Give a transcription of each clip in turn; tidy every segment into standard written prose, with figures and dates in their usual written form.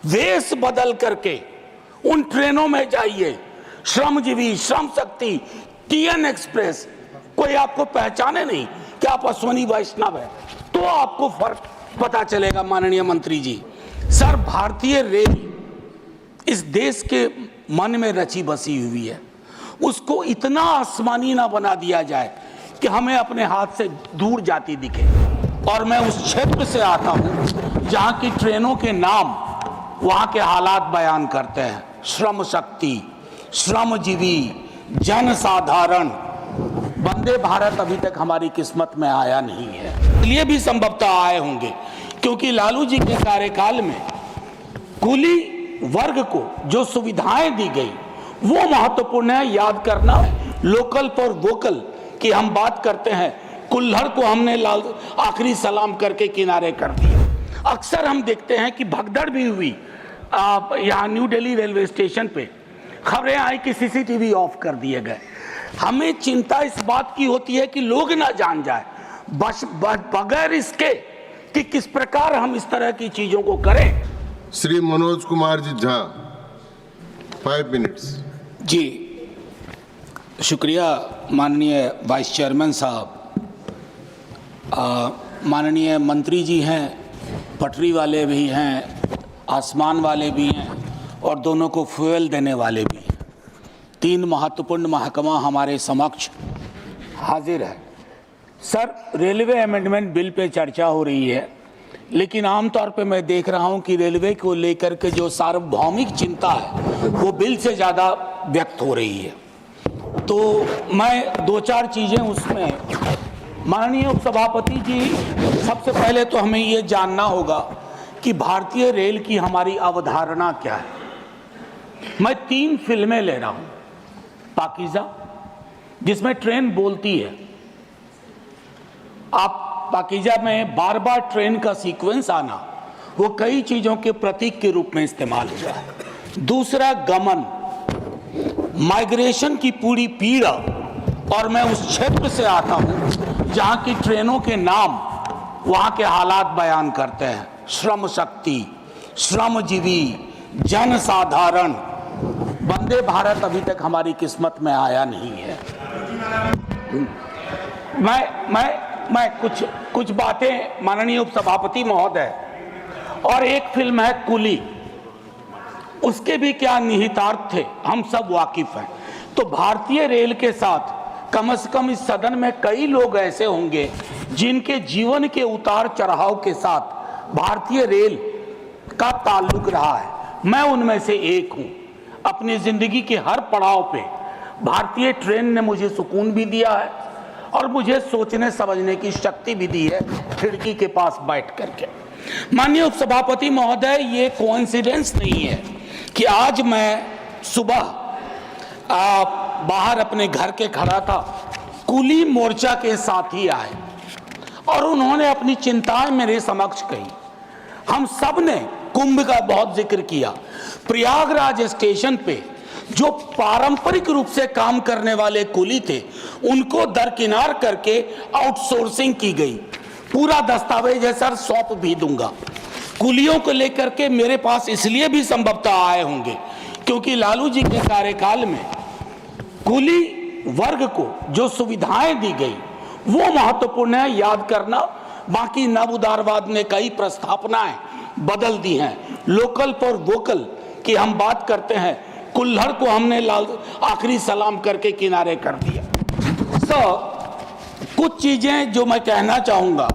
वेश बदल करके उन ट्रेनों में जाइए, श्रमजीवी, श्रम शक्ति, टीएन एक्सप्रेस, कोई आपको पहचाने नहीं कि आप अश्वनी वैष्णव है, तो आपको फर्क पता चलेगा। माननीय मंत्री जी, सर, भारतीय रेल इस देश के मन में रची बसी हुई है, उसको इतना आसमानी ना बना दिया जाए कि हमें अपने हाथ से दूर जाती दिखे। और मैं उस क्षेत्र से आता हूं जहां की ट्रेनों के नाम वहां के हालात बयान करते हैं। श्रम शक्ति, श्रमजीवी, जनसाधारण। वंदे भारत अभी तक हमारी किस्मत में आया नहीं है, इसलिए भी संभवतः आए होंगे क्योंकि लालू जी के कार्यकाल में कुली वर्ग को जो सुविधाएं दी गई वो महत्वपूर्ण है। याद करना, लोकल फॉर वोकल की हम बात करते हैं, कुल्हड़ को हमने आखिरी सलाम करके किनारे कर दिया। अक्सर हम देखते हैं कि भगदड़ भी हुई यहाँ न्यू दिल्ली रेलवे स्टेशन पे, खबरें आई कि सीसीटीवी ऑफ कर दिए गए। हमें चिंता इस बात की होती है कि लोग ना जान जाए, बगैर इसके कि किस प्रकार हम इस तरह की चीजों को करें। श्री मनोज कुमार जी झा, 5 मिनट्स। जी शुक्रिया माननीय वाइस चेयरमैन साहब। माननीय मंत्री जी हैं, पटरी वाले भी हैं, आसमान वाले भी हैं और दोनों को फ्यूल देने वाले भी हैं। 3 महत्वपूर्ण महकमा हमारे समक्ष हाजिर है। Sir, railway amendment bill pay चर्चा हो रही है, लेकिन आमतौर पे मैं देख रहा हूं कि रेलवे को लेकर के जो सार्वभौमिक चिंता है वो बिल से ज़्यादा व्यक्त हो रही है। तो मैं 2-4 चीज़ें उसमें, माननीय उपसभापति जी, सबसे पहले तो हमें ये जानना होगा कि भारतीय रेल की हमारी अवधारणा क्या है। मैं 3 फिल्में ले रहा हूं। पाकीज़ा, जिसमें ट्रेन बोलती है, आप पाकीज़ा में बार बार ट्रेन का सीक्वेंस आना वो कई चीज़ों के प्रतीक के रूप में इस्तेमाल हुआ है। दूसरा, गमन, माइग्रेशन की पूरी पीड़ा, और मैं उस क्षेत्र से आता हूं जहां की ट्रेनों के नाम वहां के हालात बयान करते हैं। श्रम शक्ति, श्रमजीवी, जनसाधारण। वंदे भारत अभी तक हमारी किस्मत में आया नहीं है। मैं कुछ बातें, माननीय उपसभापति महोदय, और एक फिल्म है कुली, उसके भी क्या निहितार्थ थे हम सब वाकिफ हैं। तो भारतीय रेल के साथ कम से कम इस सदन में कई लोग ऐसे होंगे जिनके जीवन के उतार चढ़ाव के साथ भारतीय रेल का ताल्लुक रहा है। मैं उनमें से एक हूं। अपनी जिंदगी के हर पड़ाव पे भारतीय ट्रेन ने मुझे सुकून भी दिया है और मुझे सोचने समझने की शक्ति भी दी है, खिड़की के पास बैठ करके। माननीय उपसभापति महोदय, ये कोइंसिडेंस नहीं है कि आज मैं सुबह बाहर अपने घर के खड़ा था, कुली मोर्चा के साथी आए और उन्होंने अपनी चिंताएं मेरे समक्ष कही। हम सब ने कुंभ का बहुत जिक्र किया। प्रयागराज स्टेशन पे जो पारंपरिक रूप से काम करने वाले कुली थे, उनको दरकिनार करके आउटसोर्सिंग की गई। पूरा दस्तावेज है सर, सौंप भी दूंगा। कुलियों को लेकर के मेरे पास इसलिए भी संभवतः आए होंगे क्योंकि लालू जी के कार्यकाल में कुली वर्ग को जो सुविधाएं दी गई वो महत्वपूर्ण है। याद करना, बाकी नव उदारवाद ने कई प्रस्थापनाएं बदल दी हैं। लोकल फॉर वोकल की हम बात करते हैं, कुल्हड़ को हमने आखिरी सलाम करके किनारे कर दिया। कुछ चीजें जो मैं कहना चाहूंगा,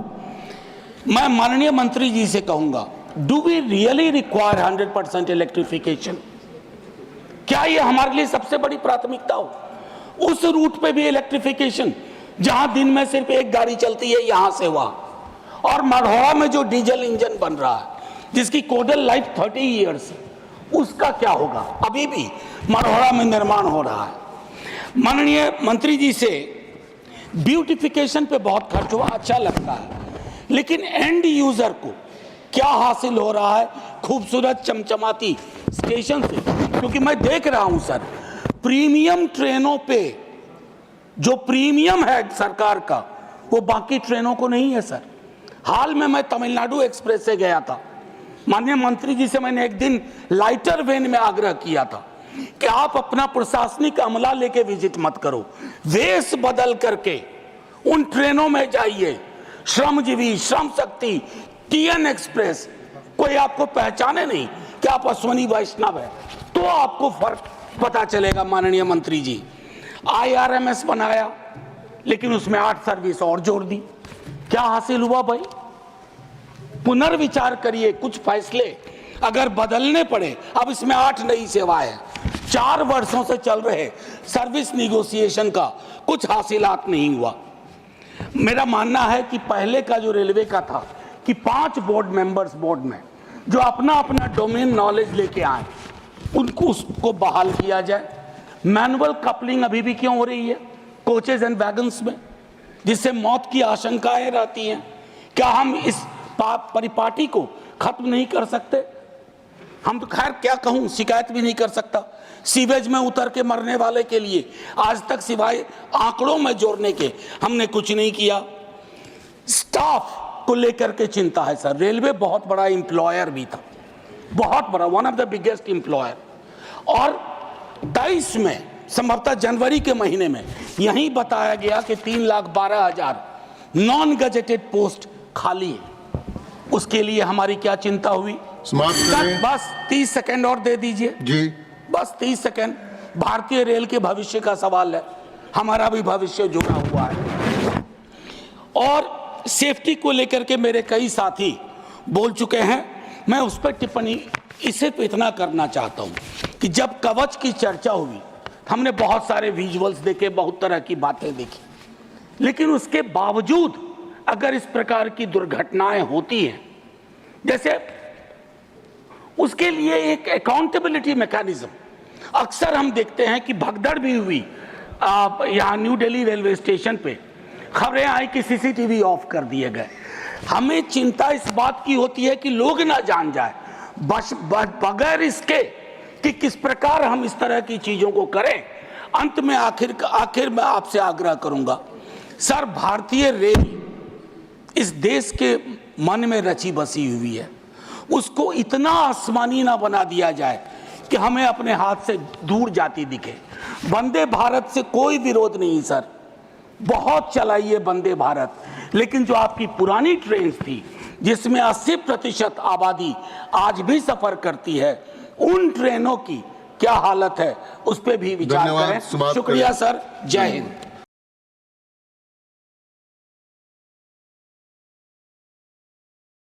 मैं माननीय मंत्री जी से कहूंगा, do we really require 100% electrification? क्या ये हमारे लिए सबसे बड़ी प्राथमिकता हो? उस रूट पे भी इलेक्ट्रिफिकेशन जहां दिन में सिर्फ एक गाड़ी चलती है यहां से वहां, और मढ़ौरा में जो डीजल इंजन बन रहा है जिसकी कोडल लाइफ 30 ईयर्स, उसका क्या होगा? अभी भी मढ़ौरा में निर्माण हो रहा है। माननीय मंत्री जी से ब्यूटिफिकेशन पे बहुत खर्च हुआ, अच्छा लगता है, लेकिन एंड यूजर को क्या हासिल हो रहा है खूबसूरत चमचमाती स्टेशन से? क्योंकि मैं देख रहा हूं सर, प्रीमियम ट्रेनों पे जो प्रीमियम है सरकार का वो बाकी ट्रेनों को नहीं है सर। हाल में मैं तमिलनाडु एक्सप्रेस से गया था, माननीय मंत्री जी से मैंने एक दिन लाइटर वेन में आग्रह किया था कि आप अपना प्रशासनिक अमला लेके विजिट मत करो, वेश बदल करके उन ट्रेनों में जाइए। श्रमजीवी, श्रम शक्ति, टीएन एक्सप्रेस, कोई आपको पहचाने नहीं कि आप अश्वनी वैष्णव है, तो आपको फर्क पता चलेगा। माननीय मंत्री जी, IRMS बनाया, लेकिन उसमें 8 सर्विस और जोड़ दी। क्या हासिल हुआ भाई? पुनर्विचार करिए, कुछ फैसले अगर बदलने पड़े। अब इसमें 8 नई सेवाएं हैं। 4 वर्षों से चल रहे सर्विस निगोशिएशन का कुछ हासिलात नहीं हुआ। मेरा मानना है कि पहले का जो रेलवे का था कि 5 बोर्ड मेंबर्स बोर्ड में जो अपना अपना डोमेन नॉलेज लेके आए, उनको उसको बहाल किया जाए। मैनुअल कपलिंग अभी भी क्यों हो रही है कोचेज एंड वैगन्स में, जिससे मौत की आशंकाएं रहती हैं? क्या हम इस परिपाटी को खत्म नहीं कर सकते? हम तो खैर क्या कहूं, शिकायत भी नहीं कर सकता। सीवेज में उतर के मरने वाले के लिए आज तक सिवाय आंकड़ों में जोड़ने के हमने कुछ नहीं किया। स्टाफ को लेकर के चिंता है सर। रेलवे बहुत बड़ा एम्प्लॉयर भी था, बहुत बड़ा, one of the biggest employer. और 23 में संभवतः जनवरी के महीने में यही बताया गया कि 3,12,000 नॉन गजेटेड पोस्ट खाली है। उसके लिए हमारी क्या चिंता हुई? बस 30 सेकंड और दे दीजिए जी, बस 30 सेकंड। भारतीय रेल के भविष्य का सवाल है, हमारा भी भविष्य जुड़ा हुआ है। और सेफ्टी को लेकर के मेरे कई साथी बोल चुके हैं, मैं उस पर टिप्पणी इसे तो इतना करना चाहता हूं कि जब कवच की चर्चा हुई, हमने बहुत सारे विजुअल्स देखे, बहुत तरह की बातें देखी, लेकिन उसके बावजूद अगर इस प्रकार की दुर्घटनाएं होती हैं, जैसे उसके लिए एक अकाउंटेबिलिटी मैकेनिज्म, अक्सर हम देखते हैं कि भगदड़ भी हुई यहाँ न्यू दिल्ली रेलवे स्टेशन पे, खबरें आई कि CCTV ऑफ कर दिए गए। हमें चिंता इस बात की होती है कि लोग ना जान जाए, बगैर इसके कि किस प्रकार हम इस तरह की चीजों को करें। अंत में आखिर मैं आपसे आग्रह करूंगा सर, भारतीय रेल इस देश के मन में रची बसी हुई है, उसको इतना आसमानी ना बना दिया जाए कि हमें अपने हाथ से दूर जाती दिखे। वंदे भारत से कोई विरोध नहीं सर, बहुत चलाइए वंदे भारत, लेकिन जो आपकी पुरानी ट्रेन थी जिसमें 80% आबादी आज भी सफर करती है, उन ट्रेनों की क्या हालत है उस पर भी विचार करें। शुक्रिया सर, जय हिंद।